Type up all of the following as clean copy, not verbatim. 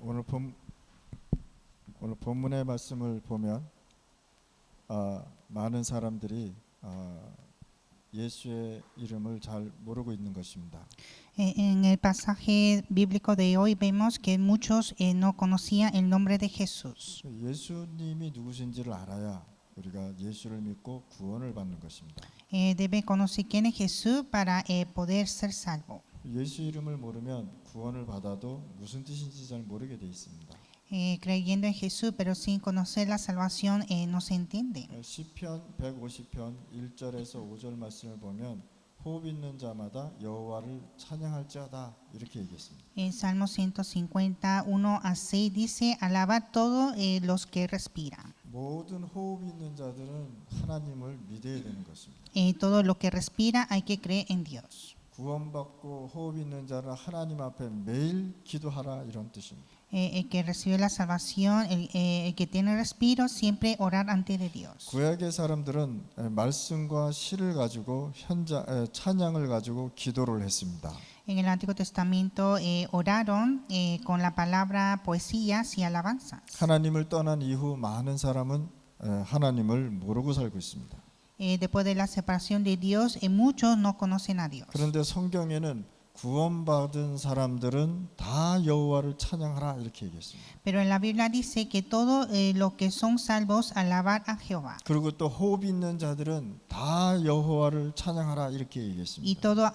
오늘 본문의 말씀을 보면 많은 사람들이 예수의 이름을 잘 모르고 있는 것입니다. En el pasaje bíblico de hoy vemos que muchos no conocían el nombre de Jesús. 예수님이 누구신지를 알아야 우리가 예수를 믿고 구원을 받는 것입니다. Debe conocer quién es Jesús para poder ser salvo. 예수 이름을 모르면 구원을 받아도 무슨 뜻인지 잘 모르게 돼 있습니다. Creyendo en Jesús, pero sin conocer la salvación, no se entiende. 시편 150편 1절에서 5절 말씀을 보면 호흡 있는 자마다 여호와를 찬양할지어다 이렇게 얘기했습니다. En Salmo 151 a 6 dice: alaba todos los que respiran. 모든 호흡 있는 자들은 하나님을 믿어야 되는 것입니다. Todo lo que respira hay que creer en Dios. 구원받고 호흡 있는 자는 하나님 앞에 매일 기도하라 이런 뜻입니다. El que recibe la salvación, el que tiene respiro, siempre orar ante de Dios. 구약의 사람들은 말씀과 시를 가지고 찬양을 가지고 기도를 했습니다. En el Antiguo Testamento oraron con la palabra poesías y alabanzas. 하나님을 떠난 이후 많은 사람은 하나님을 모르고 살고 있습니다. Después de la separación de Dios, muchos no conocen a Dios. 그런데 성경에는 구원받은 사람들은 다 여호와를 찬양하라 이렇게 얘기했습니다. Pero en la Biblia dice que todos los que son salvos alabar a Jehová. 그리고 또 호흡 있는 자들은 다 여호와를 찬양하라 이렇게 Y 얘기했습니다. todos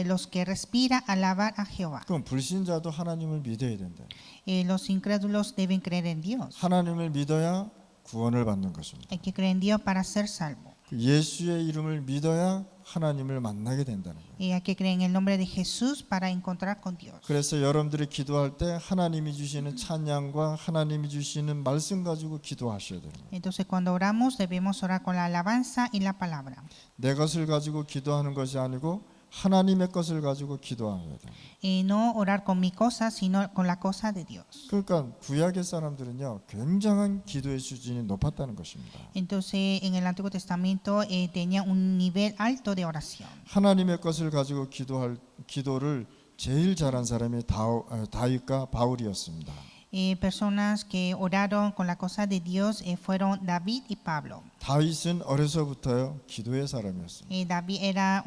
los que respiran alabar a Jehová. 그럼 불신자도 하나님을 믿어야 된다. Los incrédulos deben creer en Dios. 하나님을 믿어야 구원을 받는 것입니다. Hay que creer en Dios para ser salvo. 예수의 이름을 믿어야 하나님을 만나게 된다는 거예요. Y hay que creer en el nombre de Jesús para encontrar con Dios. 그래서 여러분들이 기도할 때 하나님이 주시는 찬양과 하나님이 주시는 말씀 가지고 기도하셔야 되는 거예요. Entonces cuando oramos debemos orar con la alabanza y la palabra. 내 것을 가지고 기도하는 것이 아니고 하나님의 것을 가지고 기도해야 돼요. No orar con mi cosa, sino con la cosa de Dios. 그러니까 구약의 사람들은요 굉장한 기도의 수준이 높았다는 것입니다. Entonces en el Antiguo Testamento tenía un nivel alto de oración. 하나님의 것을 가지고 기도를 제일 잘한 사람이 다윗과 바울이었습니다. Personas que oraron con la cosa de Dios fueron David y Pablo. 다윗은 어려서부터요 기도의 사람이었습니다. David era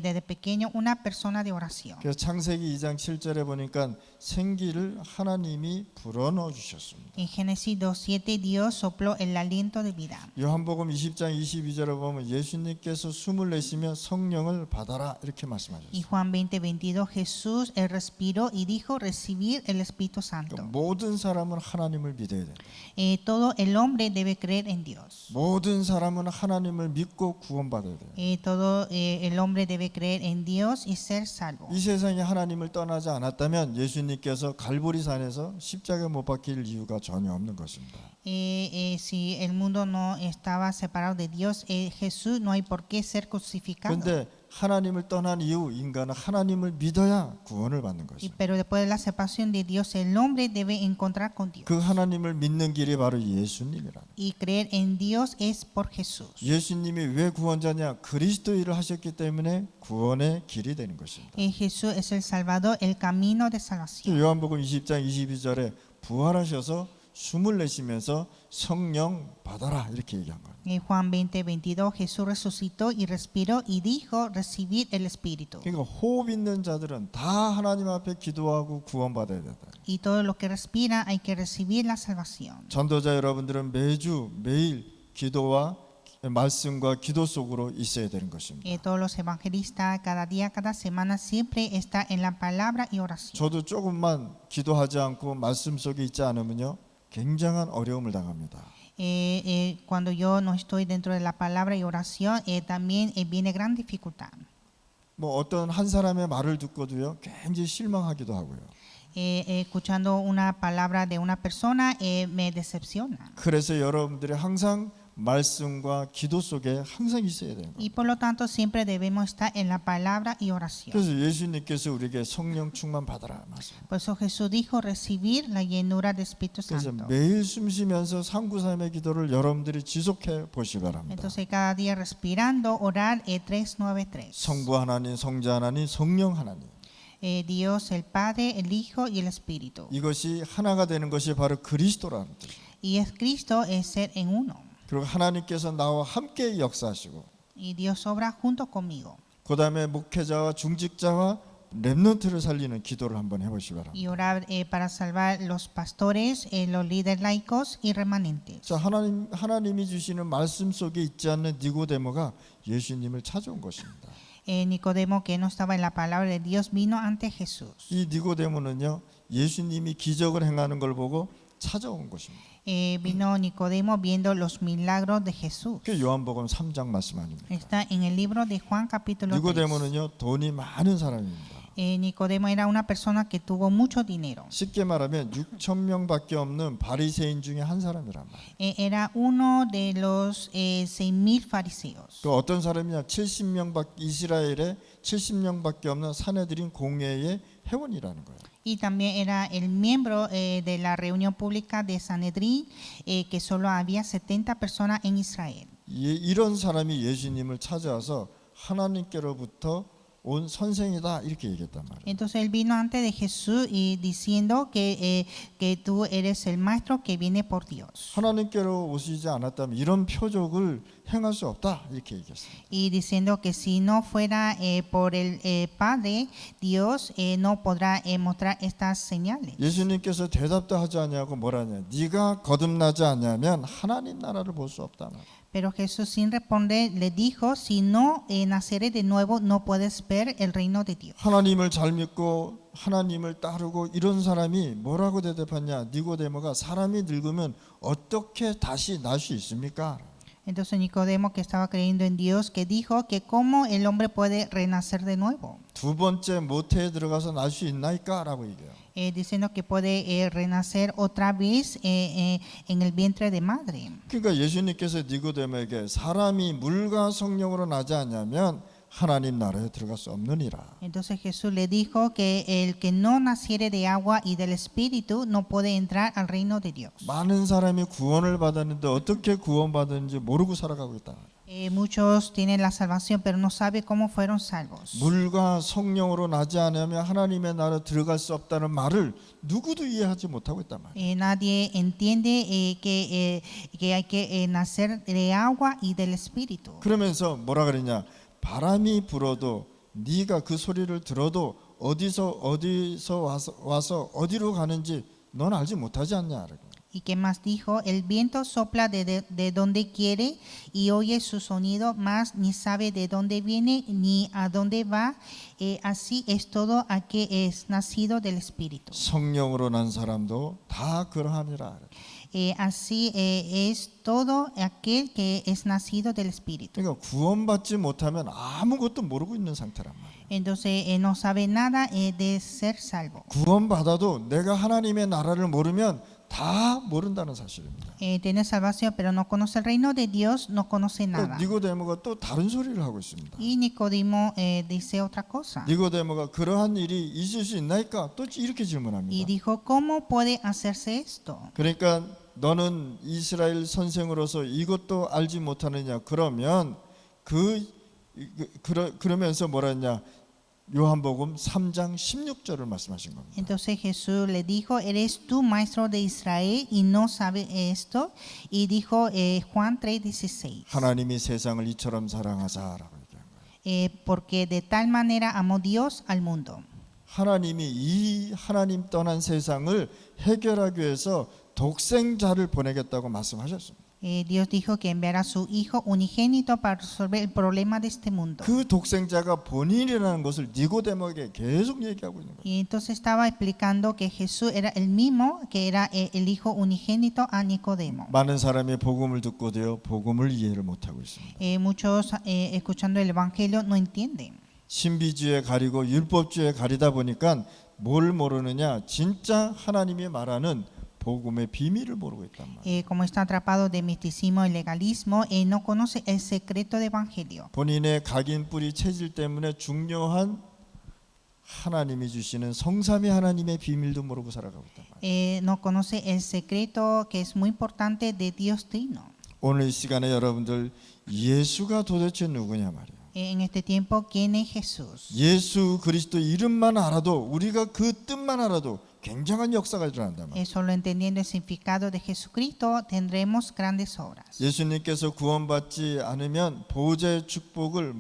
desde pequeño una persona de oración. 그래서 창세기 2장 7절에 보니까 생기를 하나님이 불어넣어 주셨습니다. En Génesis 2:7 Dios sopló el aliento de vida. 요한복음 20장 22절에 보면 예수님께서 숨을 내쉬며 성령을 받아라 이렇게 Y 말씀하셨어요. Juan 20:22 Jesús respiró y dijo recibir el Espíritu Santo. 모든 사람은 하나님을 믿어야 된다. Todo el hombre debe creer en Dios. 모든 사람은 하나님을 믿고 구원받아야 돼요. Todo el hombre debe creer en Dios y ser salvo. 이 세상에 하나님을 떠나지 않았다면 예수님께서 갈보리산에서 십자가에 못 박힐 이유가 전혀 없는 것입니다. Si el mundo no estaba separado de Dios, Jesús no hay por qué ser crucificado. 그런데 하나님을 떠난 이후 인간은 하나님을 믿어야 구원을 받는 것입니다. Pero después de la separación de Dios, el hombre debe encontrar con Dios. 그 하나님을 믿는 길이 바로 예수님이라는. Y creer en Dios es por Jesús. 예수님이 왜 구원자냐? 그리스도 일을 하셨기 때문에 구원의 길이 되는 것입니다. Jesús es el Salvador, el camino de salvación. 요한복음 20장 22절에 부활하셔서 숨을 내쉬면서 성령 받아라 이렇게 얘기한 거예요. En Juan 20:22 Jesús resucitó y respiró y dijo recibir el Espíritu. 그러니까 호흡 있는 자들은 다 하나님 앞에 기도하고 구원받아야 된다. Y todos los que respiran hay que recibir la salvación. 전도자 여러분들은 매일 기도와 말씀과 기도 속으로 있어야 되는 것입니다. Todos los evangelistas cada día, cada semana siempre está en la palabra y oración. 저도 조금만 기도하지 않고 말씀 속에 있지 않으면요 굉장한 어려움을 당합니다. Cuando yo no estoy dentro de la palabra y oración, también viene gran dificultad. 뭐 어떤 한 사람의 말을 듣고도요 굉장히 실망하기도 하고요. Escuchando una palabra de una persona me decepciona. 그래서 여러분들이 항상 말씀과 기도 속에 항상 있어야 되는 Y 거예요. por lo tanto siempre debemos estar en la palabra y oración. 그래서 예수님께서 우리에게 성령 충만 받아라 말씀. Por eso Jesús dijo recibir la llenura del Espíritu 그래서 Santo. 매일 숨 쉬면서 상구삼의 기도를 여러분들이 지속해 보시기 바랍니다. Entonces cada día respirando orar 393. 성부 하나님, 성자 하나님, 성령 하나님. Dios el Padre, el Hijo y el Espíritu. 이것이 하나가 되는 것이 바로 그리스도라는 뜻. Y es Cristo es ser en uno. 그리고 하나님께서 나와 함께 역사하시고 Y Dios obra junto conmigo. 그 다음에 목회자와 중직자와 렘넌트를 살리는 기도를 한번 해보시기 바랍니다. Y orar para salvar los pastores, los líderes laicos y remanentes. 자, 하나님이 주시는 말씀 속에 있지 않는 니고데모가 예수님을 찾아온 것입니다. Nicodemo, que no estaba en la palabra de Dios, vino ante Jesús. 이 니고데모는요, 예수님이 기적을 행하는 걸 보고 찾아온 것입니다. Vino Nicodemo viendo los milagros de Jesús. 그 요한복음 3장 말씀 아닙니까? Está en el libro de Juan capítulo 3. 니고데모는요, 돈이 많은 사람입니다. Nicodemo era una persona que tuvo mucho dinero. 쉽게 말하면 6천 명밖에 없는 바리새인 중에 한 사람이란 말이에요. Era uno de los 6,000 fariseos. 또 어떤 사람이냐, 70명밖에 이스라엘에 70명밖에 없는 사내들인 공회의 회원이라는 거예요. Y también era el miembro de la reunión pública de Sanedrín, que solo había 70 personas en Israel. 이런 사람이 예수님을 찾아와서 하나님께로부터 온 선생이다 이렇게 얘기했단 말이에요. Entonces él vino ante de Jesús y diciendo que tú eres el maestro que viene por Dios. 하나님께로 오시지 않았다면 이런 표적을 행할 수 없다 이렇게 얘기했어요. Y diciendo que si no fuera por el Padre, Dios no podrá mostrar estas señales. 예수님께서 대답도 하지 않냐고 뭐라냐? 네가 거듭나지 않냐면 하나님 나라를 볼 수 없다 말이에요. Pero Jesús sin responder le dijo, si no naceres de nuevo no puedes ver el reino de Dios. 하나님을 잘 믿고 하나님을 따르고 이런 사람이 뭐라고 대답하냐? 니고데모가 사람이 늙으면 어떻게 다시 날 수 있습니까? Entonces Nicodemo, que estaba creyendo en Dios, que dijo que cómo el hombre puede renacer de nuevo. 두 번째 모태에 들어가서 날 수 있나이까라고 얘기해요. Diciendo que puede renacer otra vez en el vientre de madre. 그러니까 예수님께서 니고데모에게 사람이 물과 성령으로 나지 않냐면 하나님 나라에 들어갈 수 없느니라. Entonces Jesús le dijo que el que no naciere de agua y del Espíritu no puede entrar al reino de Dios. 많은 사람이 구원을 받았는데 어떻게 구원받았는지 모르고 살아가고 있다. Muchos tienen la salvación, pero no saben cómo fueron salvos. 물과 성령으로 나지 않으면 하나님의 나라에 들어갈 수 없다는 말을 누구도 이해하지 못하고 있단 말이에요. Nadie entiende que hay que nacer de agua y del Espíritu. 그러면서 뭐라 그랬냐? 바람이 불어도 네가 그 소리를 들어도 어디서 와서 어디로 가는지 넌 알지 못하지 않냐? Y que más dijo, el viento sopla de donde quiere y oye su sonido, mas ni sabe de dónde viene ni a dónde va. Así es todo aquel que es nacido del Espíritu. 성령으로 난 사람도 다 그러하니라. Así es todo aquel que es nacido del Espíritu. 그러니까 구원받지 못하면 아무것도 모르고 있는 상태란 말이에요. Entonces no sabe nada de ser salvo. 구원받아도 내가 하나님의 나라를 모르면 다 모른다는 사실입니다. Tiene salvación, pero no conoce el reino de Dios, no conoce nada. 니고데모가 또 다른 소리를 하고 있습니다. Y Nicodemo dice otra cosa. 니고데모가 그러한 일이 있을 수 있나이까? 또 이렇게 Y 질문합니다. dijo, ¿cómo puede hacerse esto? 그러니까 너는 이스라엘 선생으로서 이것도 알지 못하느냐? 그러면 그러면서 뭐라 했냐? 요한복음 3장 16절을 말씀하신 겁니다. Entonces Jesús le dijo, ¿eres tú maestro de Israel y no sabes esto? Y dijo Juan 3:16. 하나님이 세상을 이처럼 사랑하사라고 얘기한 거예요. Porque de tal manera amó Dios al mundo. 하나님이 이 하나님 떠난 세상을 해결하기 위해서 독생자를 보내겠다고 말씀하셨습니다. Dios dijo que enviará a su Hijo unigénito para resolver el problema de este mundo. 그 독생자가 본인이라는 것을 니고데모에게 계속 얘기하고 있는 거예요. Y entonces estaba explicando que Jesús era el mismo que era el Hijo unigénito a Nicodemo. 많은 사람이 복음을 듣고도요, 복음을 이해를 못하고 있습니다. Muchos escuchando el Evangelio no entienden. 신비주의에 가리고 율법주의에 가리다 보니까 뭘 모르느냐? 진짜 하나님이 말하는 복음의 비밀을 모르고 있단 말이에요. Como está atrapado de misticismo y legalismo, no conoce el secreto del Evangelio. 본인의 각인 뿌리 체질 때문에 중요한 하나님이 주시는 성삼위 하나님의 비밀도 모르고 살아가고 있단 말이에요. No conoce el secreto que es muy importante de Dios Trino. 오늘 이 시간에 여러분들 예수가 도대체 누구냐 말이에요. En este tiempo, ¿quién es Jesús? 예수 그리스도 이름만 알아도 우리가 그 뜻만 알아도 굉장한 역사가 일어난단 말이에요. Solo entendiendo el significado de Jesucristo tendremos grandes obras. 예수님께서 구원받지 않으면 보호자의 축복을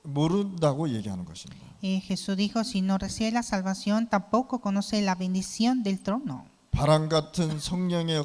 모른다고 얘기하는 것입니다. Jesús dijo, si no recibe la salvación, tampoco conoce la bendición del trono. 바람 같은 성령의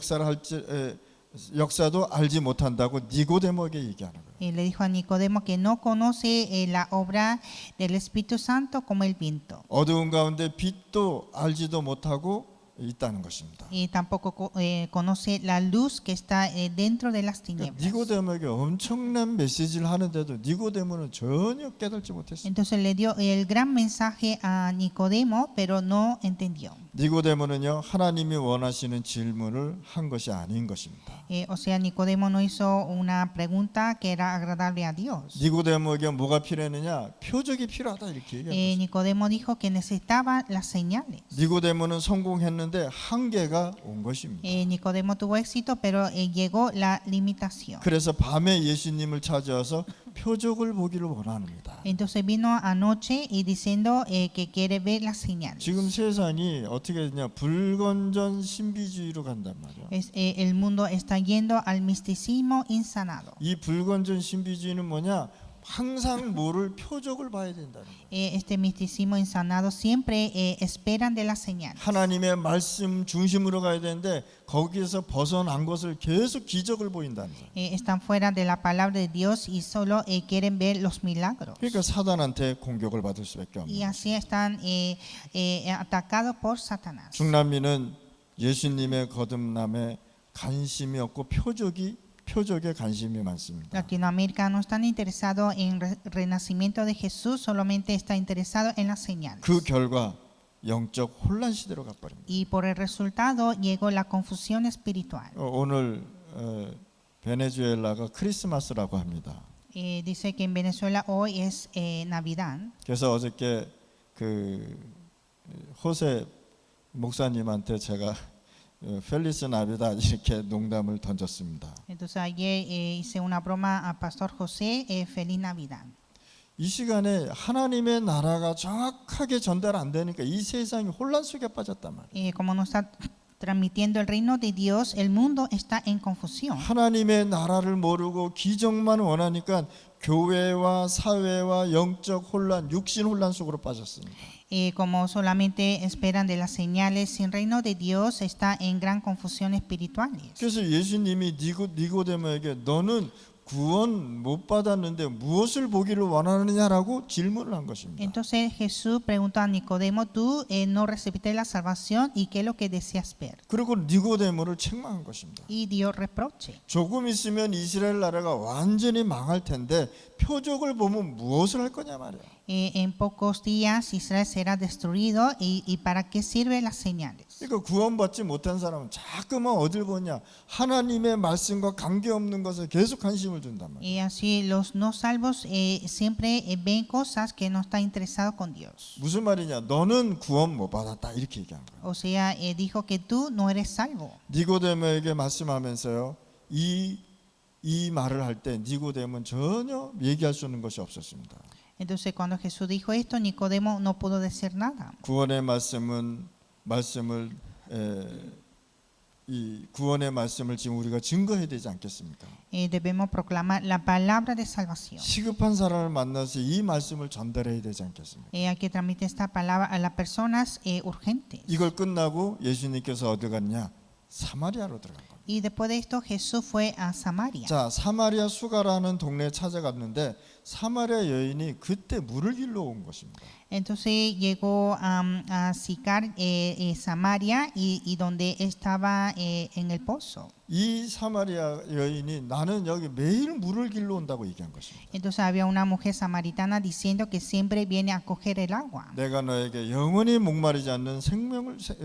역사도 알지 못한다고 니고데모에게 얘기하는 거예요. Le dijo a Nicodemo que no conoce la obra del Espíritu Santo como el viento. 어두운 가운데 빛도 알지도 못하고 있다는 것입니다. Y tampoco conoce la luz que está dentro de las 그러니까 tinieblas. 니고데모에게 엄청난 메시지를 하는데도 니고데모는 전혀 깨닫지 못했어요. Entonces le dio el gran mensaje a Nicodemo, pero no entendió. 니고데모는요 하나님이 원하시는 질문을 한 것이 아닌 것입니다. O sea, Nicodemo no hizo una pregunta que era agradable a Dios. 니고데모에게 뭐가 필요했느냐? 표적이 필요하다 이렇게 얘기한 거죠. Nicodemo dijo que necesitaba las señales. 니고데모는 성공했는데 한계가 온 것입니다. Nicodemo tuvo éxito, pero llegó la limitación. 그래서 밤에 예수님을 찾아와서 표적을 보기를 원합니다. Entonces vino anoche y diciendo que quiere ver las señales. 지금 세상이 어떻게 되냐? 불건전 신비주의로 간단 말이야. El mundo está yendo al misticismo insanado. 이 불건전 신비주의는 뭐냐? 항상 뭐를 표적을 봐야 된다는 거예요. Este misticismo insanado siempre esperan de las señales. 하나님의 말씀 중심으로 가야 되는데 거기에서 벗어난 것을 계속 기적을 보인다는 거예요. Están fuera de la palabra de Dios y solo quieren ver los milagros. 그러니까 사단한테 공격을 받을 수밖에 없는 Y 거예요. así están atacados por Satanás. 중남미는 예수님의 거듭남에 관심이 없고 표적에 관심이 많습니다. Latinoamérica no están interesados en renacimiento de Jesús, solamente está interesado en las señales. 그 결과 영적 혼란 시대로 가버립니다. Y por el resultado llegó la confusión espiritual. 오늘 베네수엘라가 크리스마스라고 합니다. Dice que en Venezuela hoy es Navidad. 그래서 어저께 그 호세 목사님한테 제가 펠리스 나비다 이렇게 농담을 던졌습니다. Entonces ayer hice una broma a Pastor José, Feliz Navidad. 이 시간에 하나님의 나라가 정확하게 전달 안 되니까 이 세상이 혼란 속에 빠졌단 말이에요. Como no está transmitiendo el reino de Dios, el mundo está en confusión. 하나님의 나라를 모르고 기적만 원하니까 교회와 사회와 영적 혼란, 육신 혼란 속으로 빠졌습니다. Como solamente esperan de las señales sin reino de Dios, está en gran confusión espirituales. 그래서 예수님이 니고데모에게 너는 구원 못 받았는데 무엇을 보기를 원하느냐라고 질문을 한 것입니다. Entonces Jesús preguntó a Nicodemo, tú no recibiste la salvación y qué es lo que deseas ver. 그리고 니고데모를 책망한 것입니다. Y dio reproche. 조금 있으면 이스라엘 나라가 완전히 망할 텐데 표적을 보면 무엇을 할 거냐 말이야. En pocos días Israel será destruido y ¿para qué sirven las señales? 그러니까 구원받지 못한 사람은 자꾸만 어딜 보냐 하나님의 말씀과 관계없는 것에 계속 관심을 준단 말이야. Y así los no salvos siempre ven cosas que no están interesados con Dios. 무슨 말이냐? 너는 구원 못 받았다 이렇게 얘기한 거야. O sea, dijo que tú no eres salvo. 니고데모에게 말씀하면서요. 이 말을 할 때 니고데모는 전혀 얘기할 수 있는 것이 없었습니다. Entonces cuando Jesús dijo esto, Nicodemo no pudo decir nada. 구원의 구원의 말씀을 지금 우리가 증거해야 되지 않겠습니까? Debemos proclamar la palabra de salvación. 시급한 사람을 만나서 이 말씀을 전달해야 되지 않겠습니까? Hay que transmitir esta palabra a las personas urgentes. 이걸 끝나고 예수님께서 어디 갔냐? 사마리아로 들어간 겁니다. Y después de esto Jesús fue a Samaria. 자, 사마리아 수가라는 동네에 찾아갔는데 사마리아 여인이 그때 물을 길러 온 것입니다. Entonces llegó a Sicar, Samaria, y donde estaba en el pozo. 이 사마리아 여인이 나는 여기 매일 물을 길러 온다고 얘기한 것입니다. Entonces había una mujer samaritana diciendo que siempre viene a coger el agua. 내가 너에게 영원히 목마르지 않는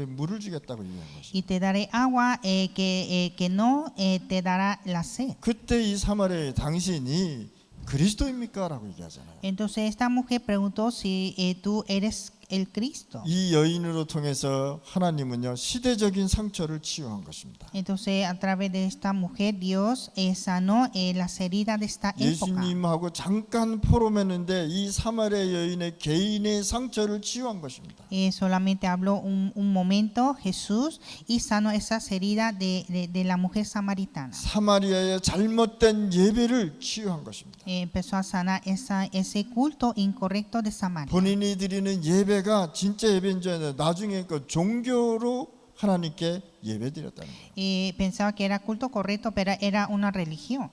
물을 주겠다고 얘기한 것입니다. Y te daré agua que no te dará la sed. 그때 이 사마리아 당신이 그리스도입니까? 라고 얘기하잖아요. Entonces esta mujer preguntó si tú eres el Cristo. 이 여인으로 통해서 하나님은요 시대적인 상처를 치유한 것입니다. Entonces, a través de esta mujer, Dios sanó las heridas de esta época. 예수님하고 잠깐 포럼했는데 이 사마리아 여인의 개인의 상처를 치유한 것입니다. Solamente habló un momento Jesús y sanó esas heridas de la mujer samaritana. 사마리아의 잘못된 예배를 치유한 것입니다. Empezó a sanar ese culto incorrecto de Samaria. 본인이 드리는 예배가 진짜 예배인 줄 알았는데 나중에 그 종교로 하나님께 예배드렸다는 거예요. Pensaba que era culto correcto, pero era una religión.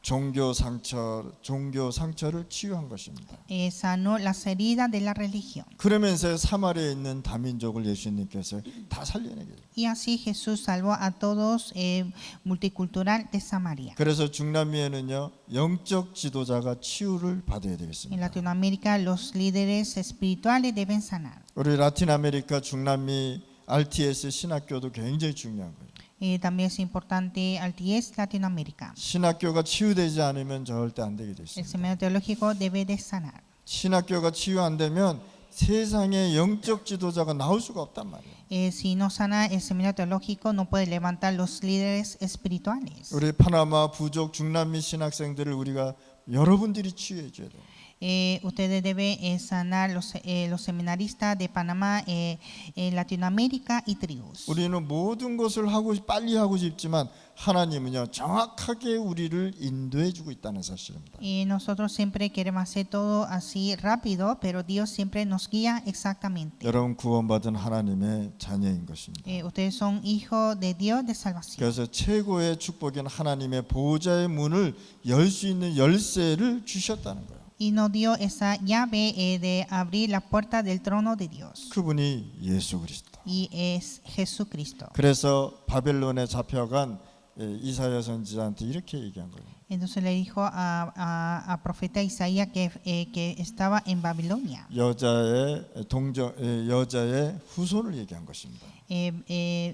종교 상처를 치유한 것입니다. Sanó las heridas de la religión. 그러면서 사마리아에 있는 다민족을 예수님께서 다 살려내게 돼요. Y así Jesús salvó a todos multicultural de Samaria. 그래서 중남미에는요 영적 지도자가 치유를 받아야 En 되겠습니다. Latinoamérica los líderes espirituales deben sanar. 우리 라틴 아메리카 중남미 RTS 신학교도 굉장히 중요한 거예요. También es importante Altiez Latinoamérica. 신학교가 치유되지 않으면 절대 안 되게 돼 El 있습니다. seminario teológico debe de sanar. 신학교가 치유 안 되면 세상에 영적 지도자가 나올 수가 없단 말이에요. Si no sana el seminario teológico, no puede levantar los líderes espirituales. 우리 파나마 부족 중남미 신학생들을 우리가 여러분들이 치유해 줘야 돼요. Ustedes deben sanar los seminaristas de Panamá, Latinoamérica y tribus. 우리는 모든 것을 빨리 하고 싶지만 하나님은요 정확하게 우리를 인도해 주고 있다는 사실입니다. Nosotros siempre queremos hacer todo así rápido, pero Dios siempre nos guía exactamente. 여러분 구원받은 하나님의 자녀인 것입니다. Ustedes son hijos de Dios de salvación. 그래서 최고의 축복인 하나님의 보호자의 문을 열 수 있는 열쇠를 주셨다는 거예요. Y nos dio esa llave de abrir la puerta del trono de Dios. 그분이 예수 그리스도. Y es Jesucristo. 그래서 바벨론에 잡혀간 이사야 선지자한테 이렇게 얘기한 거예요. Entonces le dijo a profeta Isaías que estaba en Babilonia. 여자의 후손을 얘기한 것입니다.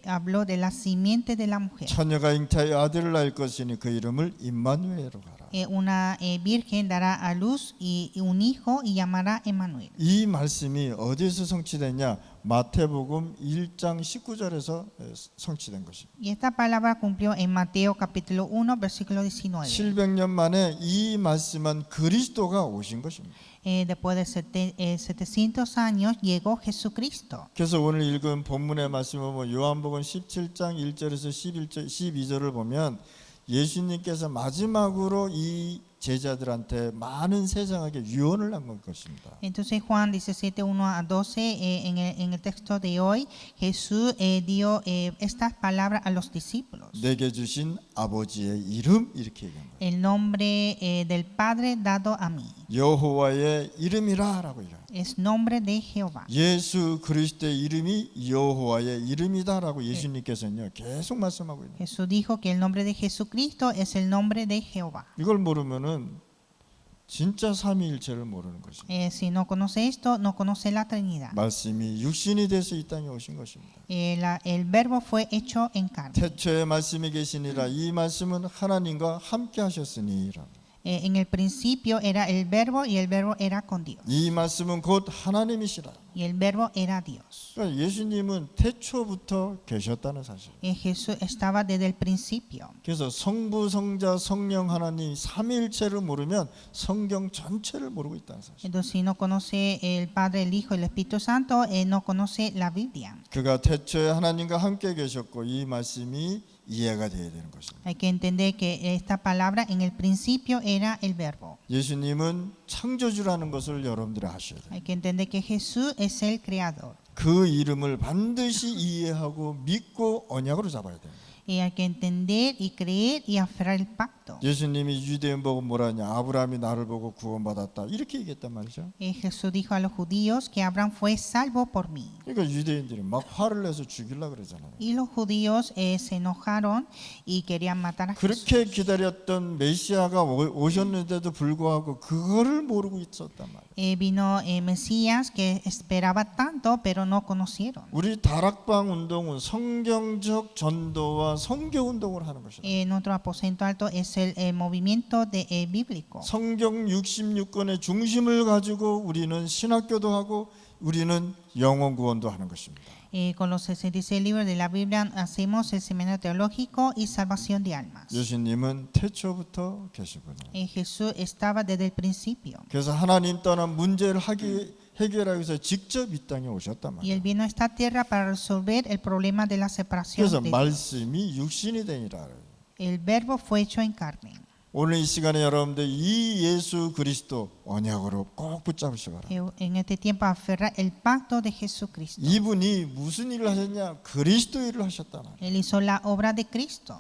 Habló de la simiente de la mujer. 처녀가 잉타의 아들을 낳을 것이니 그 이름을 임마누엘로 가라. Una virgen dará a luz y un hijo y llamará Emmanuel. 이 말씀이 어디서 성취됐냐? 마태복음 1장 19절에서 성취된 것입니다. Y esta palabra cumplió en Mateo capítulo 1 versículo 19. 700년 만에 이 말씀은 그리스도가 오신 것입니다. Después de 700 años llegó Jesucristo. 그래서 오늘 읽은 본문의 말씀은 요한복음 17장 1절에서 12절을 보면 예수님께서 마지막으로 이 제자들한테 많은 세상에게 유언을 한 것입니다. Entonces Juan 17, 1 a 12, en el texto de hoy, Jesús dio estas palabras a los discípulos. 내게 주신 아버지의 이름 이렇게 얘기한 거예요. El nombre del Padre dado a mí 여호와의 이름이라라고 얘기해요. es nombre de Jehová. 예수 그리스도의 이름이 여호와의 이름이다라고 예수님께서는요 계속 말씀하고 있는. Jesús dijo que el nombre de Jesucristo es el nombre de Jehová. 이걸 모르면은 진짜 삼위일체를 모르는 것입니다. Si no conoce esto, no conoce la Trinidad. 말씀이 육신이 돼서 이 땅에 오신 것입니다. El verbo fue hecho en carne. 태초에 말씀이 계시니라 이 말씀은 하나님과 함께 하셨으니라. En el principio era el verbo y el verbo era con Dios. 이 말씀은 곧 하나님이시라. Y el verbo era Dios. 그러니까 예수님은 태초부터 계셨다는 사실. Jesús estaba desde el principio. 그래서 성부, 성자, 성령 하나님 삼위일체를 모르면 성경 전체를 모르고 있다는 사실. Entonces, si no conoce el Padre, el Hijo y el Espíritu Santo, no conoce la Biblia. 그가 태초에 하나님과 함께 계셨고 이 말씀이 이해가 돼야 되는 것입니다. Hay que entender que esta palabra en el principio era el verbo. 예수님은 창조주라는 것을 여러분들이 아셔야 돼요. Hay que entender que Jesús es el creador. 그 이름을 반드시 이해하고 믿고 언약으로 잡아야 돼요. Y hay que entender y creer y aferrar el pacto. 예수님이 유대인 보고 뭐라 하냐? 아브라함이 나를 보고 구원받았다. 이렇게 얘기했단 말이죠. Jesús dijo a los judíos que Abraham fue salvo por mí. 그러니까 유대인들이 막 화를 내서 죽이려고 그러잖아요. Y los judíos se enojaron y querían matar a Jesús. 그렇게 기다렸던 메시아가 오셨는데도 불구하고 그거를 모르고 있었단 말이에요. Vino Mesías que esperaba tanto, pero no conocieron. 우리 다락방 운동은 성경적 전도와 성교 운동을 하는 것이다. Nuestro aposento alto es el movimiento bíblico. 성경 66권의 중심을 가지고 우리는 신학교도 하고 우리는 영혼 구원도 하는 것입니다. Con los 66 libros de la Biblia hacemos el seminario teológico y salvación de almas. 예수님은 태초부터 계시구나. Jesús estaba desde el principio. 그래서 하나님 떠난 문제를 해결하기 위해서 직접 이 땅에 오셨단 Y él 말이에요. vino a esta tierra para resolver el problema de la separación 그래서 de Dios. 말씀이 육신이 되니라. El verbo fue hecho en carne. 오늘 이 시간에 여러분들 이 예수 그리스도 언약으로 꼭 붙잡으시기 바랍니다. En este tiempo aferrar el pacto de Jesucristo. 이분이 무슨 일을 하셨냐? 그리스도 일을 하셨단 말이에요. Él hizo la obra de Cristo.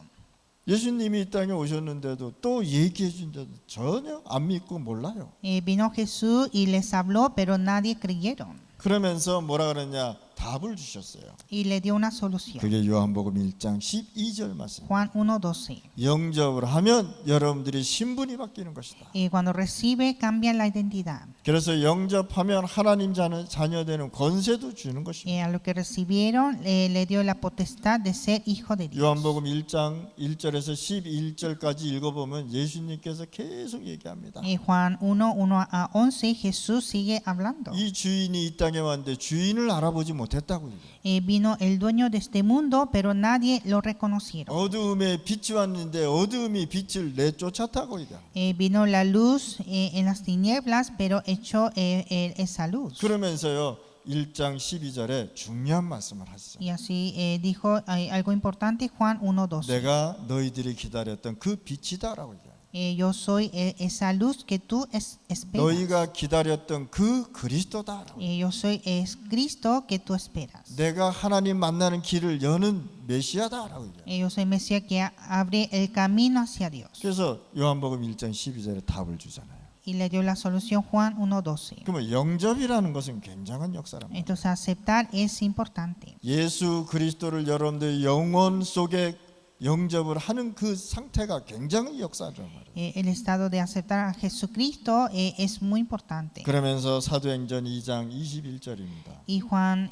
예수님이 이 땅에 오셨는데도 또 얘기해 준데도 전혀 안 믿고 몰라요. Vino Jesús y les habló, pero nadie creyeron. 그러면서 뭐라 그러냐? 답을 주셨어요. Y le dio una solución. 그게 요한복음 1장 12절 말씀. Juan 1:12. 영접을 하면 여러분들이 신분이 바뀌는 것이다. Cuando recibe, cambia la identidad. 그래서 영접하면 하나님 자녀 되는 권세도 주는 것입니다. A lo que recibieron, le dio la potestad de ser hijo de Dios. 요한복음 1장 1절에서 11절까지 읽어보면 예수님께서 계속 얘기합니다. Juan 1:1-11, Jesús sigue hablando. 이 주인이 이 땅에 왔는데 주인을 알아보지 못했다고 얘기해요. Vino el dueño de este mundo, pero nadie lo reconocieron. 어두움에 빛이 왔는데 어두움이 빛을 내쫓았다고 얘기해요. Vino la luz en las tinieblas, pero echó esa luz. 그러면서요 1장 12절에 중요한 말씀을 하시죠. Y así dijo algo importante, Juan 1:12. 내가 너희들이 기다렸던 그 빛이다라고 얘기해요. Yo soy esa luz que tú esperas. 너희가 기다렸던 그 그리스도다라고. Yo soy Cristo que tú esperas. 내가 하나님 만나는 길을 여는 메시아다라고 얘기해요. Yo soy Mesías que abre el camino hacia Dios. 그래서 요한복음 1장 12절에 답을 주잖아요. Y le dio la solución Juan 1:12. 그러면 영접이라는 것은 굉장한 역사란 말이에요. Entonces aceptar es importante. 예수 그리스도를 여러분들 영혼 속에 영접을 하는 그 상태가 굉장히 역사란 말이에요. El estado de aceptar a Jesucristo es muy importante. 그러면서 사도행전 2장 21절입니다. Y Juan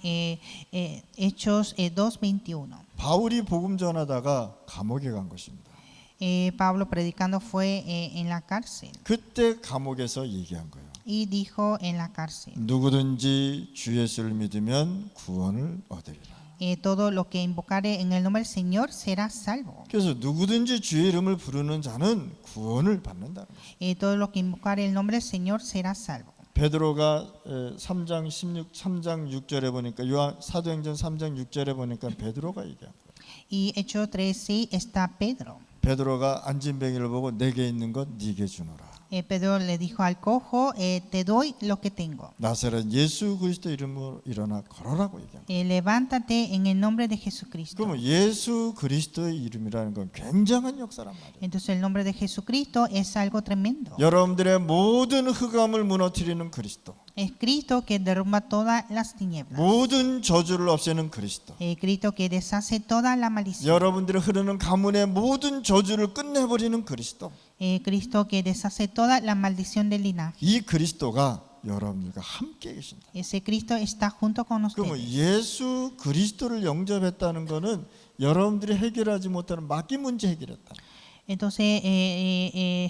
Hechos 2:21. 바울이 복음 전하다가 감옥에 간 것입니다. Pablo predicando fue en la cárcel 그때 감옥에서 얘기한 거예요. y dijo en la cárcel, 누구든지 주 예수를 믿으면 구원을 얻으리라. todo lo que invocare en el nombre del Señor será salvo. 그래서 누구든지 주의 이름을 부르는 자는 구원을 받는다는 거예요. Todo lo que invocare el nombre del Señor será salvo. 베드로가 3장 6절에 보니까 사도행전 3장 6절에 보니까 베드로가 얘기한 거예요. Y Hechos 3:6 está Pedro. 베드로가 앉은 뱅이를 보고 내게 있는 것 네게 주노라. Pedro le dijo al cojo, te doy lo que tengo. 나사렛 예수 그리스도 이름으로 일어나 걸어라고 얘기한 거예요. Levántate en el nombre de Jesucristo. 그러면 예수 그리스도의 이름이라는 건 굉장한 역사란 말이에요. Entonces el nombre de Jesucristo es algo tremendo. 여러분들의 모든 흑암을 무너뜨리는 그리스도, Es Cristo que derrumba todas las tinieblas. 모든 저주를 없애는 그리스도, Cristo que deshace toda la maldición. 여러분들의 흐르는 가문의 모든 저주를 끝내버리는 그리스도. Cristo que deshace toda la maldición del linaje. 이 그리스도가 여러분들과 함께 계신다. Ese Cristo está junto con 그러면 ustedes. 예수 그리스도를 영접했다는 것은 여러분들이 해결하지 못하는 맡긴 문제 해결했다. Entonces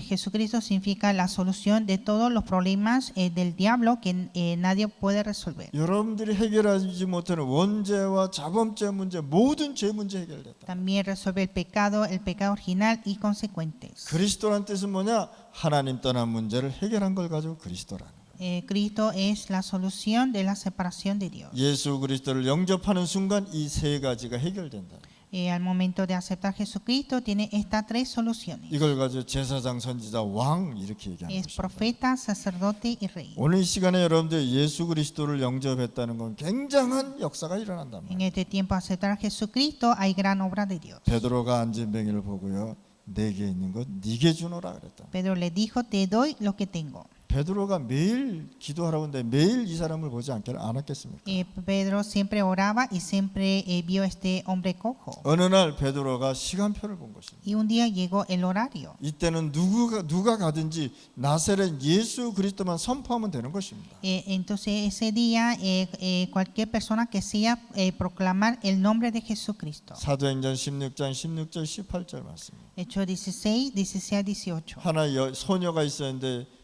Jesucristo significa la solución de todos los problemas del diablo que nadie puede resolver. 여러분들이 해결하지 못하는 원죄와 자범죄 문제, 모든 죄 문제 해결됐다. También resuelve el pecado original y consecuentes. 그리스도란 뜻은 뭐냐? 하나님 떠난 문제를 해결한 걸 가지고 그리스도라는 거예요. Cristo es la solución de la separación de Dios. 예수 그리스도를 영접하는 순간 이 세 가지가 해결된다. Al momento de aceptar Jesucristo tiene estas tres soluciones. 이걸 가지고 제사장, 선지자, 왕 이렇게 얘기하는 Es 것입니다. profeta, sacerdote y rey. 오늘 이 시간에 여러분들 예수 그리스도를 영접했다는 건 굉장한 역사가 일어난단 En 말이에요. este tiempo aceptar a Jesucristo hay gran obra de Dios. 베드로가 앉은 뱅이를 보고요, 내게 있는 것 네게 주노라 그랬다. Pedro le dijo, te doy lo que tengo. 베드로가 매일 기도하라고 했는데 매일 이 사람을 보지 않았겠습니까? Pedro siempre oraba y siempre vio a este hombre cojo. 어느 날 베드로가 시간표를 본 것입니다. Y un día llegó el horario. 이때는 누가 가든지 나사렛 예수 그리스도만 선포하면 되는 것입니다. Entonces ese día cualquier persona que sea proclamar el nombre de Jesucristo. 사도행전 16장 16절 18절 말씀. Hechos 16, 16 a 18. 하나 소녀가 있었는데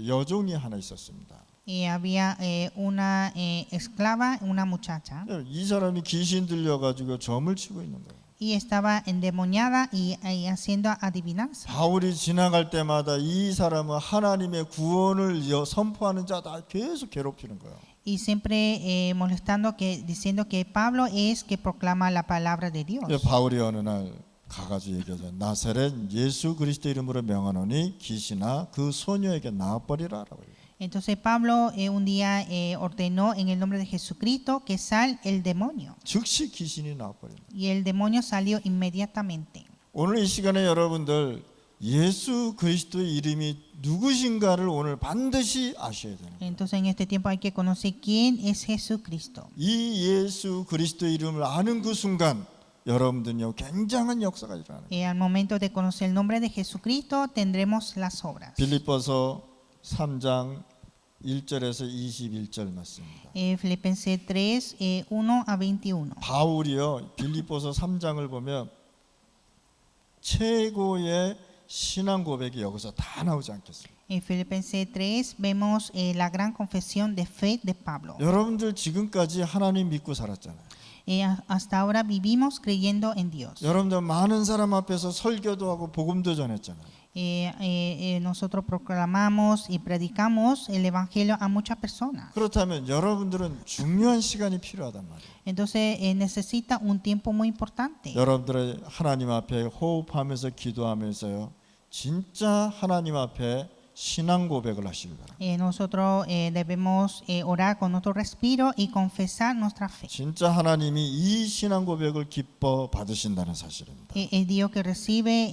여종이 하나 있었습니다. Había una esclava, una muchacha, 이 사람이 귀신 들려가지고 점을 치고 있는 거예요. y estaba endemoniada y haciendo adivinanza. 바울이 지나갈 때마다 이 사람은 하나님의 구원을 선포하는 자다 계속 괴롭히는 거예요. Y siempre molestando, diciendo que Pablo es que proclama la palabra de Dios. 바울이 어느 날 가가지고 얘기하죠. 나사렛 예수 그리스도 이름으로 명하노니 귀신아 그 소녀에게 나와버리라라고 해요. Entonces Pablo un día ordenó en el nombre de Jesucristo que sal el demonio. 즉시 귀신이 나와버린다. Y el demonio salió inmediatamente. 오늘 이 시간에 여러분들 예수 그리스도의 이름이 누구신가를 오늘 반드시 아셔야 되는 거예요. Entonces en este tiempo hay que conocer quién es Jesucristo. 이 예수 그리스도의 이름을 아는 그 순간 여러분들은요 굉장한 역사가 일어나는 거예요. Al momento de conocer el nombre de Jesucristo tendremos las obras. 빌립보서 3장 1절에서 21절 말씀입니다. Filipenses 3, 1 a 21. 바울이요 빌립보서 3장을 보면 최고의 신앙 고백이 여기서 다 나오지 않겠습니까? En Filipenses 3 vemos la gran confesión de fe de Pablo. 여러분들 지금까지 하나님 믿고 살았잖아요. Hasta ahora vivimos creyendo en Dios. 여러분들 많은 사람 앞에서 설교도 하고 복음도 전했잖아요. Nosotros proclamamos y predicamos el evangelio a muchas personas. 그렇다면 여러분들은 중요한 시간이 필요하단 말이에요. Entonces necesita un tiempo muy importante. 여러분들의 하나님 앞에 호흡하면서 기도하면서요. 진짜 하나님 앞에 신앙 고백을 하시기 바랍니다. Nosotros debemos orar con nuestro respiro y confesar nuestra fe. 진짜 하나님이 이 신앙 고백을 기뻐 받으신다는 사실입니다. El Dios que recibe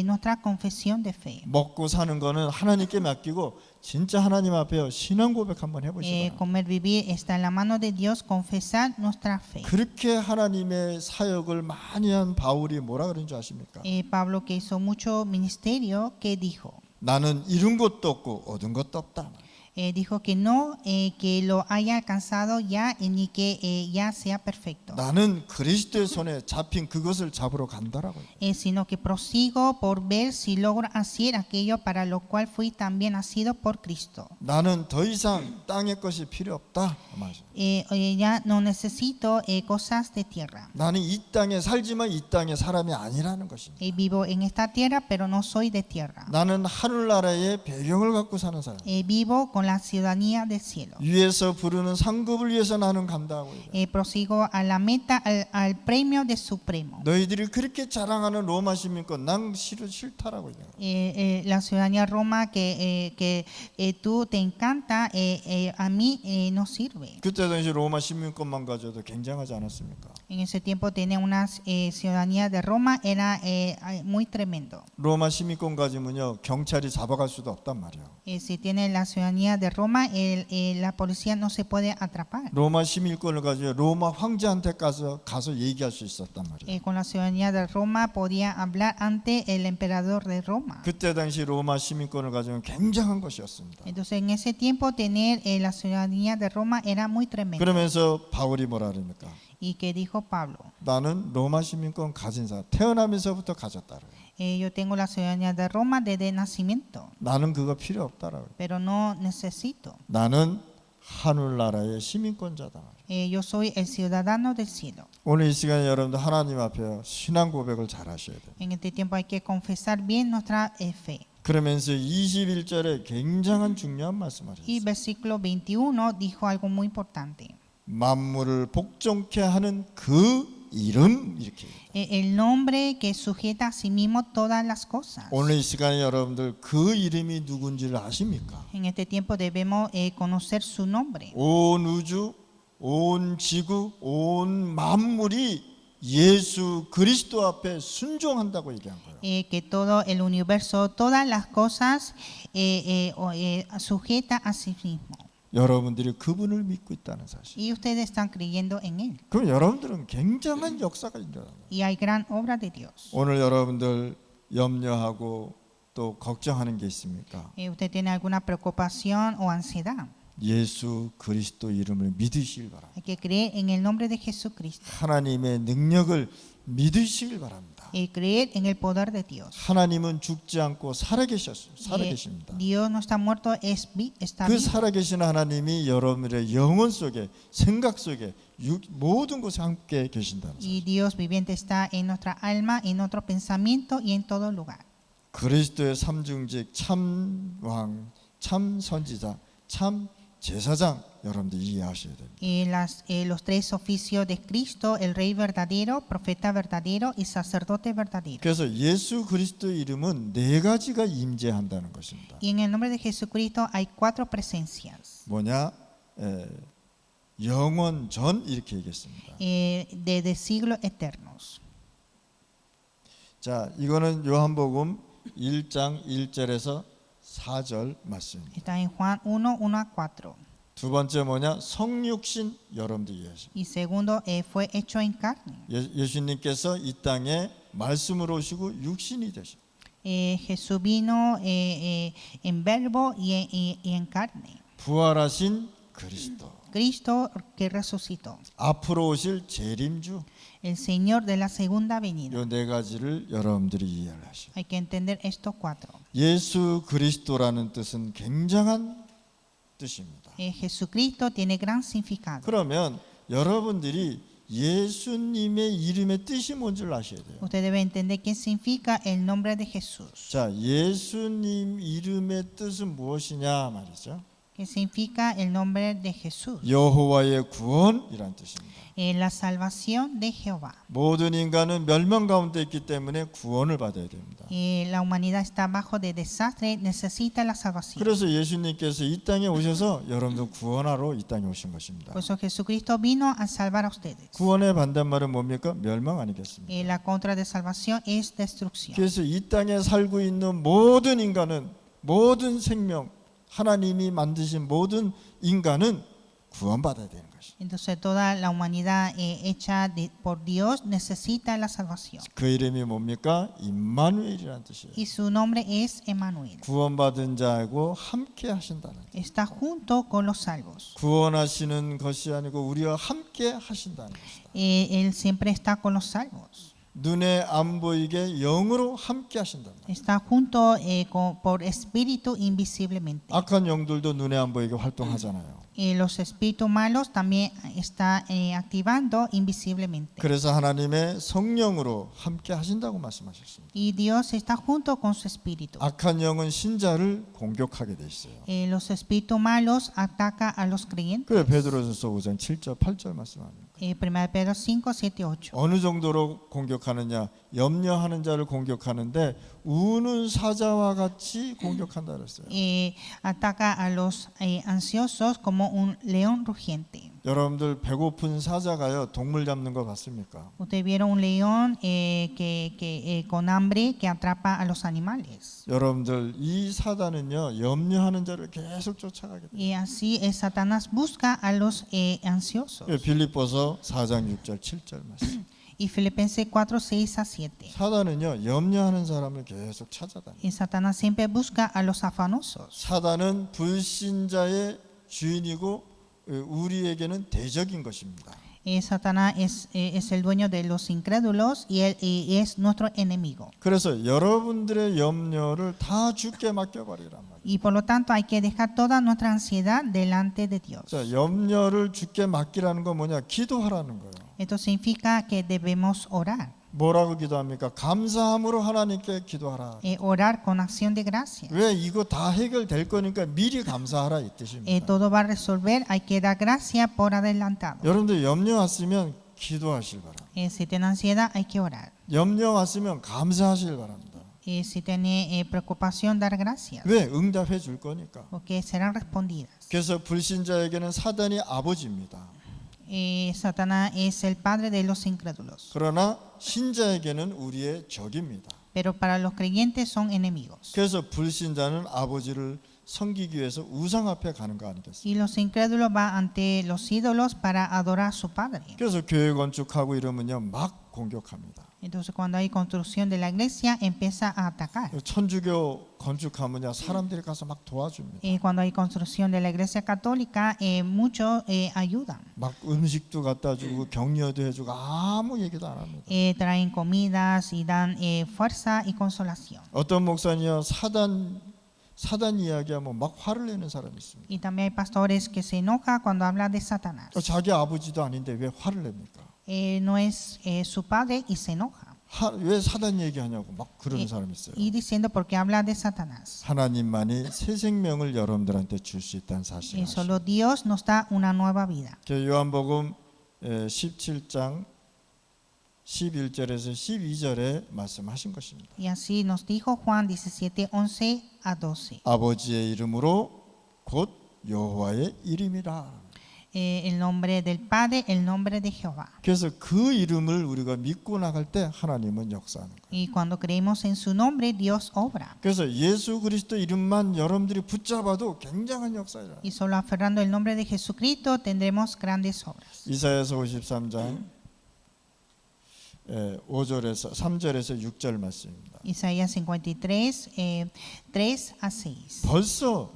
nuestra confesión de fe. 먹고 사는 거는 하나님께 맡기고 진짜 하나님 앞에 신앙 고백 한번 해보시기 바랍니다. Comer, vivir está en la mano de Dios, confesar nuestra fe. 그렇게 하나님의 사역을 많이 한 바울이 뭐라 그런 줄 아십니까? Pablo, que hizo mucho ministerio, que dijo, 나는 이룬 것도 없고 얻은 것도 없다. dijo que no, que lo haya alcanzado ya, ni que ya sea perfecto, 나는 그리스도의 손에 잡힌 그것을 잡으러 간다라고. sino que prosigo por ver si logro hacer aquello para lo cual fui también nacido por Cristo. 나는 더 이상 땅의 것이 필요 없다. Ya no necesito cosas de tierra. 나는 이 땅에 살지만 이 땅의 사람이 아니라는 것입니다. Vivo en esta tierra, pero no soy de tierra. 나는 하늘나라의 배경을 갖고 사는 사람. Vivo con la ciudadanía del cielo. 위에서 부르는 상급을 위해서 나는 간다고. Prosigo a la meta, al premio de supremo. 너희들이 그렇게 자랑하는 로마 시민권 난 싫다라고 얘기해요. La ciudadanía Roma que tú te encanta, a mí no sirve. 그때 당시 로마 시민권만 가져도 굉장하지 않았습니까? En ese tiempo tener una ciudadanía de Roma era muy tremendo. 로마 시민권 가지면요 경찰이 잡아갈 수도 없단 말이에요. Si tiene la ciudadanía de Roma, la policía no se puede atrapar. 로마 시민권을 가지고 로마 황제한테 가서 얘기할 수 있었단 말이에요. Con la ciudadanía de Roma podía hablar ante el emperador de Roma. 그때 당시 로마 시민권을 가지면 굉장한 것이었습니다. Entonces en ese tiempo tener la ciudadanía de Roma era muy tremendo. 그러면서 바울이 뭐라 그럽니까? Y que dijo Pablo, 나는 로마 시민권 가진 사람 태어나면서부터 가졌다. yo tengo la ciudadanía de Roma desde nacimiento, 나는 그거 필요 없다라고. pero no necesito. 나는 하늘나라의 시민권자다. Yo soy el ciudadano del cielo. 오늘 이 시간에 여러분들 하나님 앞에 신앙 고백을 잘 하셔야 돼요. En este tiempo hay que confesar bien nuestra fe. 그러면서 21절에 굉장한 중요한 말씀을 Y 하셨어요. versículo 21 dijo algo muy importante. 만물을 복종케 하는 그 이름 이렇게. El nombre que sujeta a sí mismo todas las cosas. 오늘 이 시간에 여러분들 그 이름이 누군지를 아십니까? En este tiempo debemos conocer su nombre. 온 우주, 온 지구, 온 만물이 예수 그리스도 앞에 순종한다고 얘기한 거예요. Que todo el universo, todas las cosas sujeta a sí mismo. 여러분들이 그분을 믿고 있다는 사실. Y ustedes están creyendo en él. 그럼 여러분들은 굉장한 역사가 일어나요. Y hay gran obra de Dios. 오늘 여러분들 염려하고 또 걱정하는 게 있습니까? ¿Usted tiene alguna preocupación o ansiedad? 예수 그리스도 이름을 믿으시길 바랍니다. Hay que creer en el nombre de Jesucristo. 하나님의 능력을 믿으시길 바랍니다. creer en el poder de Dios. 하나님은 죽지 않고 살아계십니다. Dios no está muerto, está 그 vivo. 살아계신 하나님이 여러분의 영혼 속에, 생각 속에, 모든 곳에 함께 계신다는 Y 사실. Dios viviente está en nuestra alma, en nuestro pensamiento y en todo lugar. 그리스도의 삼중직, 참 왕, 참 선지자, 참 제사장, 여러분들 이해하셔야 됩니다. Los tres oficios de Cristo, el Rey verdadero, profeta verdadero y sacerdote verdadero. 그래서 예수 그리스도의 이름은 네 가지가 임재한다는 것입니다. Y en el nombre de Jesucristo hay 4 presencias. 뭐냐? 영원 전 이렇게 얘기했습니다. De siglos eternos. 자, 이거는 요한복음 1장 1절에서 4절 말씀입니다. Está en Juan 1, 1-4. 두 번째 뭐냐? 성육신, 여러분들 이해하십니다. Y segundo, fue hecho en carne. 예수님께서 이 땅에 말씀으로 오시고 육신이 되셨습니다. Jesús vino en verbo y en carne. 부활하신 그리스도, Cristo que resucitó. 앞으로 오실 재림주, El Señor de la segunda venida. 이 네 가지를 여러분들이 이해를 하셔요. Hay que entender estos 4. 예수 그리스도라는 뜻은 굉장한 뜻입니다. Jesucristo tiene gran significado. 그러면 여러분들이 예수님의 이름의 뜻이 뭔지 아셔야 돼요. Usted debe entender qué significa el nombre de Jesús. 자, 예수님 이름의 뜻은 무엇이냐 말이죠. ¿Qué significa el nombre de Jesús? 여호와의 구원이란 뜻입니다. La salvación de Jehová. 모든 인간은 멸망 가운데 있기 때문에 구원을 받아야 됩니다. La humanidad está bajo de desastre, necesita la salvación. 그래서 예수님께서 이 땅에 오셔서 여러분들 구원하러 이 땅에 오신 것입니다. Por eso Jesucristo vino a salvar a ustedes. 구원의 반대말은 뭡니까? 멸망 아니겠습니까? La contra de salvación es destrucción. 그래서 이 땅에 살고 있는 모든 인간은, 모든 생명, 하나님이 만드신 모든 인간은 구원받아야 되는 것입니다. Entonces toda la humanidad hecha por Dios necesita la salvación. 그 이름이 뭡니까? 임마누엘이라는 뜻이에요. Y su nombre es Emmanuel. 구원받은 자하고 함께 하신다는 뜻. Está junto con los salvos. 구원하시는 것이 아니고 우리와 함께 하신다는 것이다. Él siempre está con los salvos. 눈에 안 보이게 영으로 함께 하신다. Está junto por espíritu invisiblemente. 악한 영들도 눈에 안 보이게 활동하잖아요. Los espíritus malos también está activando invisiblemente. 그래서 하나님의 성령으로 함께 하신다고 말씀하셨습니다. Y Dios está junto con su espíritu. 악한 영은 신자를 공격하게 돼 있어요. Los espíritus malos atacan a los creyentes. 그래 베드로전서 5장 7절 8절 말씀합니다. 1 Pedro 5, 7, 8. 어느 정도로 공격하느냐? 염려하는 자를 공격하는데 우는 사자와 같이 공격한다 그랬어요. Ataca a los ansiosos como un león rugiente. 여러분들 배고픈 사자가요 동물 잡는 거 봤습니까? Ustedes vieron un león con hambre que atrapa a los animales. 여러분들 이 사단은요 염려하는 자를 계속 쫓아가게 돼요. Y así Satanás busca a los ansiosos. 빌립보서 4장 6절 7절 말씀. Y Filipenses 4, 6 a 7. 사단은요 염려하는 사람을 계속 찾아다녀요. Y Satanás siempre busca a los afanosos. 사단은 불신자의 주인이고 우리에게는 대적인 것입니다. Satanás es el dueño de los incrédulos y él es nuestro enemigo. 그래서 여러분들의 염려를 다 주께 맡겨버리란 말이에요. Y por lo tanto hay que dejar toda nuestra ansiedad delante de Dios. 자, 염려를 주께 맡기라는 건 뭐냐? 기도하라는 거예요. Esto significa que debemos orar. 뭐라고 기도합니까? 감사함으로 하나님께 기도하라. Orar con acción de gracias. 왜 이거 다 해결될 거니까 미리 감사하라 이 뜻입니다. Todo va a resolver, hay que dar gracias por adelantado. 여러분들 염려 왔으면 기도하실 바랍니다. Si tiene ansiedad, hay que orar. 염려 왔으면 감사하실 바랍니다. Si tiene preocupación, dar gracias. 왜? 응답해 줄 거니까. Porque serán respondidas. 그래서 불신자에게는 사단이 아버지입니다. Satanás es el padre de los incrédulos. 그러나 신자에게는 우리의 적입니다. Pero para los creyentes son enemigos. 그래서 불신자는 아버지를 섬기기 위해서 우상 앞에 가는 거 아니겠습니까? Y los incrédulos van ante los ídolos para adorar a su padre. 그래서 교회 건축하고 이러면요 막 공격합니다. Entonces, cuando hay construcción de la iglesia, empieza a atacar. 천주교 건축하면요 사람들이 가서 막 도와줍니다. Cuando hay construcción de la iglesia católica, muchos ayudan. 막 음식도 갖다 주고 격려도 해주고 아무 얘기도 안 합니다. Traen comidas y dan fuerza y consolación. 어떤 목사님이요 사단 이야기하면 막 화를 내는 사람이 있습니다. Y también hay pastores que se enojan cuando hablan de Satanás. 자기 아버지도 아닌데 왜 화를 냅니까? No es su padre y se enoja. 왜 사단 얘기하냐고 막 그러는 사람이 있어요. Y diciendo porque habla de Satanás. 하나님만이 새 생명을 여러분들한테 줄 수 있다는 사실을 아시죠? Solo Dios nos da una nueva vida. 요한복음 17장 11절에서 12절에 말씀하신 것입니다. Y así nos dijo Juan 17, 11 a 12. 아버지의 이름으로 곧 여호와의 이름이라. El nombre del Padre, el nombre de Jehová. 그래서 그 이름을 우리가 믿고 나갈 때 하나님은 역사하는 거예요. Y cuando creemos en su nombre, Dios obra. 그래서 예수 그리스도 이름만 여러분들이 붙잡아도 굉장한 역사이라. Y solo aferrando el nombre de Jesucristo tendremos grandes obras. 이사야서 53장 5절에서 3절에서 6절 말씀입니다. Isaías 53, 3 a 6. 벌써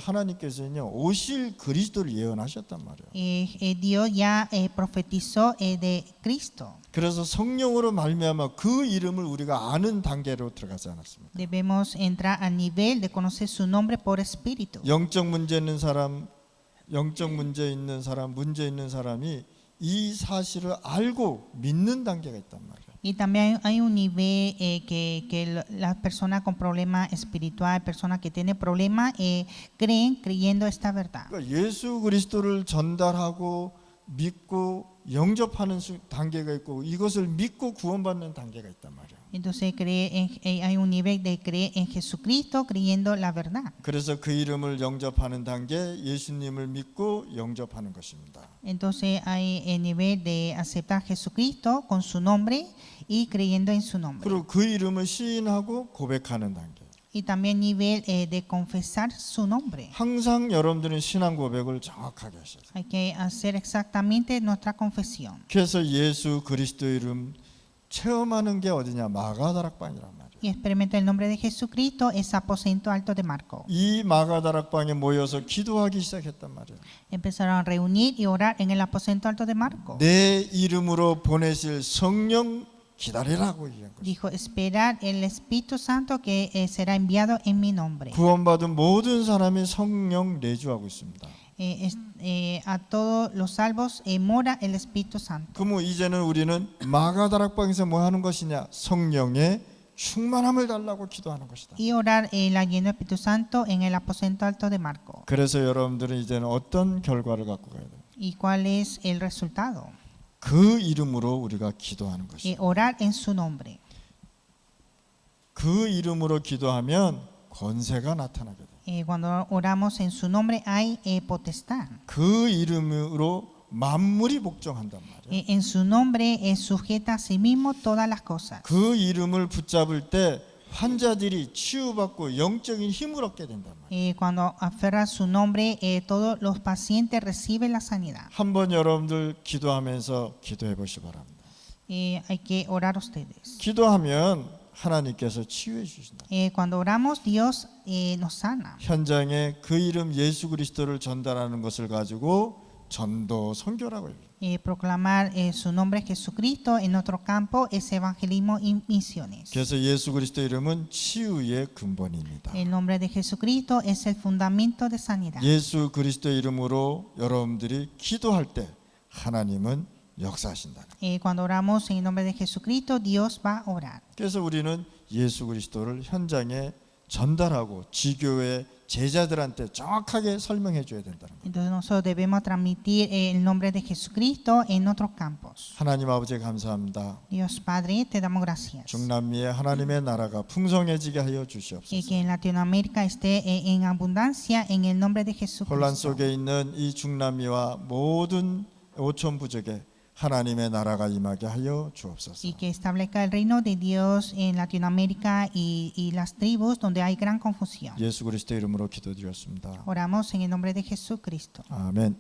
하나님께서는요 오실 그리스도를 예언하셨단 말이에요. Dios ya profetizó de Cristo. 그래서 성령으로 말미암아 그 이름을 우리가 아는 단계로 들어가지 않았습니까? Debemos entrar al nivel de conocer su nombre por espíritu. 영적 문제 있는 사람, 문제 있는 사람이 이 사실을 알고 믿는 단계가 있단 말이에요. Y también hay un nivel que las personas con problemas espirituales, personas que tienen problemas, creen creyendo esta verdad. 그러니까 예수 그리스도를 전달하고 믿고 영접하는 단계가 있고 이것을 믿고 구원받는 단계가 있단 말이에요. Entonces hay un nivel de creer en Jesucristo creyendo la verdad. 그래서 그 이름을 영접하는 단계, 예수님을 믿고 영접하는 것입니다. Entonces hay el nivel de aceptar a Jesucristo con su nombre y creyendo en su nombre. 그리고 그 이름을 시인하고 고백하는 단계. Y también nivel de confesar su nombre. 항상 여러분들은 신앙 고백을 정확하게 하셔야 돼요. Hay que hacer exactamente nuestra confesión. 그래서 예수 그리스도 이름 체험하는 게 어디냐? 마가다락방이란 말이에요. Y experimenta el nombre de Jesucristo es aposento alto de Marco. 이 마가다락방에 모여서 기도하기 시작했단 말이에요. Empezaron a reunir y orar en el aposento alto de Marco. 내 이름으로 보내실 성령 기다리라고 얘기한 거죠. Dijo, esperar el Espíritu Santo que será enviado en mi nombre. 구원받은 모든 사람이 성령 내주하고 있습니다. A todos los salvos mora el Espíritu Santo. 그러면 이제는 우리는 마가다락방에서 뭐 하는 것이냐? 성령의 충만함을 달라고 기도하는 것이다. Y orar la lleno del Espíritu Santo en el aposento alto de Marco. 그래서 여러분들은 이제는 어떤 결과를 갖고 가야 돼요? ¿Y cuál es el resultado? 그 이름으로 우리가 기도하는 것이다. Orar en su nombre. 그 이름으로 기도하면 권세가 나타나게 돼요. Cuando oramos en su nombre hay potestad. 그 이름으로 만물이 복종한단 말이에요. En su nombre sujeta a sí mismo todas las cosas. 그 이름을 붙잡을 때 환자들이 치유받고 영적인 힘을 얻게 된단 말이에요. Cuando aferra su nombre, todos los pacientes reciben la sanidad. 한번 여러분들 기도하면서 기도해 보시 바랍니다. Hay que orar ustedes. 기도하면 하나님께서 치유해 주신다. Cuando oramos, Dios nos sana. 현장에 그 이름 예수 그리스도를 전달하는 것을 가지고 전도 선교라고 해요. Proclamar su nombre Jesucristo en nuestro campo es evangelismo y misiones. 그래서 예수 그리스도 이름은 치유의 근본입니다. El nombre de Jesucristo es el fundamento de sanidad. 예수 그리스도 이름으로 여러분들이 기도할 때 하나님은 역사하신다. Cuando oramos en el nombre de Jesucristo, Dios va a orar. 그래서 우리는 예수 그리스도를 현장에 전달하고 지교회 제자들한테 정확하게 설명해 줘야 된다는 거예요. Entonces nosotros debemos transmitir el nombre de Jesucristo en nuestros campos. 하나님 아버지 감사합니다. Dios Padre, te damos gracias. 중남미에 하나님의 나라가 풍성해지게 하여 Y 주시옵소서. que en Latinoamérica esté en abundancia en el nombre de 혼란 Jesucristo. 속에 있는 이 중남미와 모든 오천 부족에 하나님의 나라가 임하게 하여 주옵소서. Y que establezca el reino de Dios en Latinoamérica y las tribus donde hay gran confusión. 예수 그리스도 이름으로 기도드렸습니다. Oramos en el nombre de Jesucristo. 아멘.